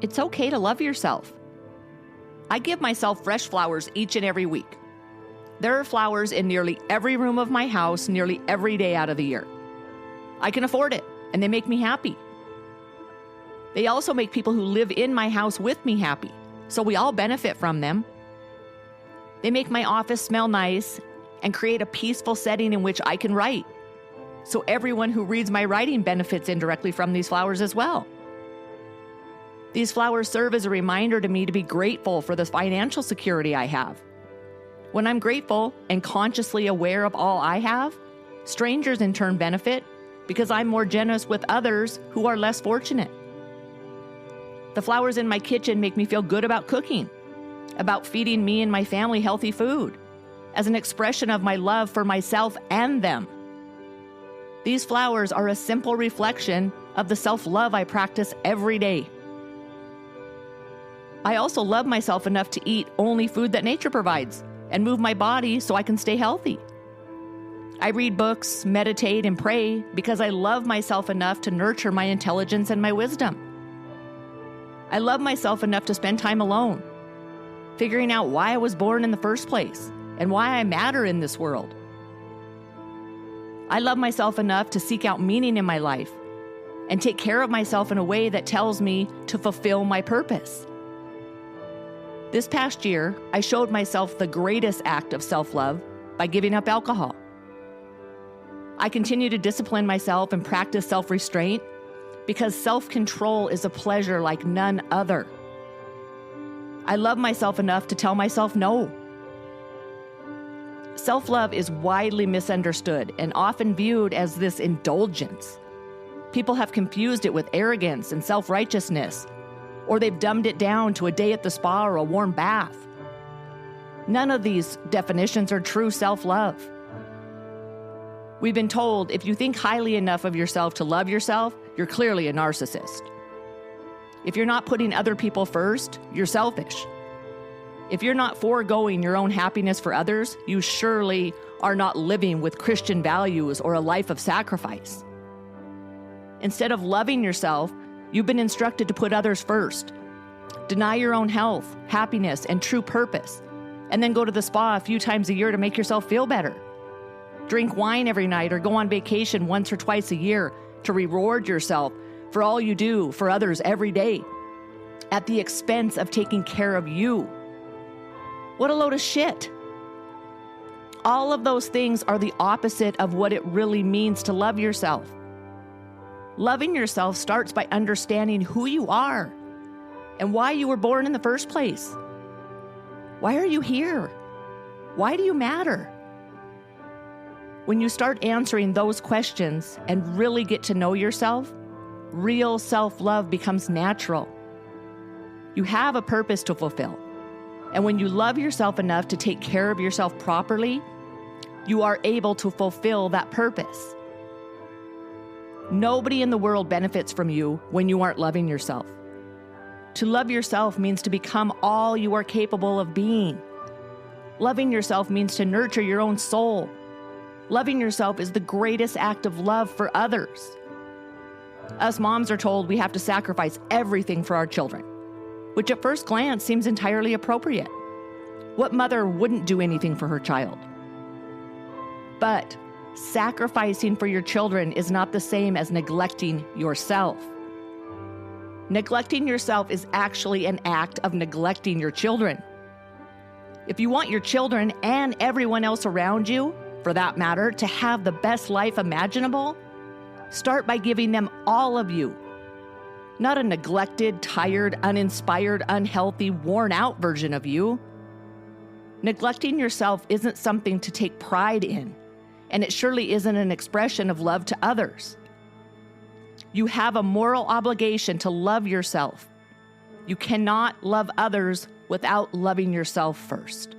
It's okay to love yourself. I give myself fresh flowers each and every week. There are flowers in nearly every room of my house nearly every day out of the year. I can afford it, and they make me happy. They also make people who live in my house with me happy, so we all benefit from them. They make my office smell nice and create a peaceful setting in which I can write. So everyone who reads my writing benefits indirectly from these flowers as well. These flowers serve as a reminder to me to be grateful for the financial security I have. When I'm grateful and consciously aware of all I have, strangers in turn benefit because I'm more generous with others who are less fortunate. The flowers in my kitchen make me feel good about cooking, about feeding me and my family healthy food, as an expression of my love for myself and them. These flowers are a simple reflection of the self-love I practice every day. I also love myself enough to eat only food that nature provides and move my body so I can stay healthy. I read books, meditate, and pray because I love myself enough to nurture my intelligence and my wisdom. I love myself enough to spend time alone, figuring out why I was born in the first place and why I matter in this world. I love myself enough to seek out meaning in my life and take care of myself in a way that tells me to fulfill my purpose. This past year, I showed myself the greatest act of self-love by giving up alcohol. I continue to discipline myself and practice self-restraint because self-control is a pleasure like none other. I love myself enough to tell myself no. Self-love is widely misunderstood and often viewed as this indulgence. People have confused it with arrogance and self-righteousness, or they've dumbed it down to a day at the spa or a warm bath. None of these definitions are true self-love. We've been told if you think highly enough of yourself to love yourself, you're clearly a narcissist. If you're not putting other people first, you're selfish. If you're not foregoing your own happiness for others, you surely are not living with Christian values or a life of sacrifice. Instead of loving yourself, you've been instructed to put others first. Deny your own health, happiness, and true purpose, and then go to the spa a few times a year to make yourself feel better. Drink wine every night or go on vacation once or twice a year to reward yourself for all you do for others every day, at the expense of taking care of you. What a load of shit. All of those things are the opposite of what it really means to love yourself. Loving yourself starts by understanding who you are and why you were born in the first place. Why are you here? Why do you matter? When you start answering those questions and really get to know yourself, real self-love becomes natural. You have a purpose to fulfill. And when you love yourself enough to take care of yourself properly, you are able to fulfill that purpose. Nobody in the world benefits from you when you aren't loving yourself. To love yourself means to become all you are capable of being. Loving yourself means to nurture your own soul. Loving yourself is the greatest act of love for others. Us moms are told we have to sacrifice everything for our children, which at first glance seems entirely appropriate. What mother wouldn't do anything for her child? But sacrificing for your children is not the same as neglecting yourself. Neglecting yourself is actually an act of neglecting your children. If you want your children and everyone else around you, for that matter, to have the best life imaginable, start by giving them all of you. Not a neglected, tired, uninspired, unhealthy, worn-out version of you. Neglecting yourself isn't something to take pride in, and it surely isn't an expression of love to others. You have a moral obligation to love yourself. You cannot love others without loving yourself first.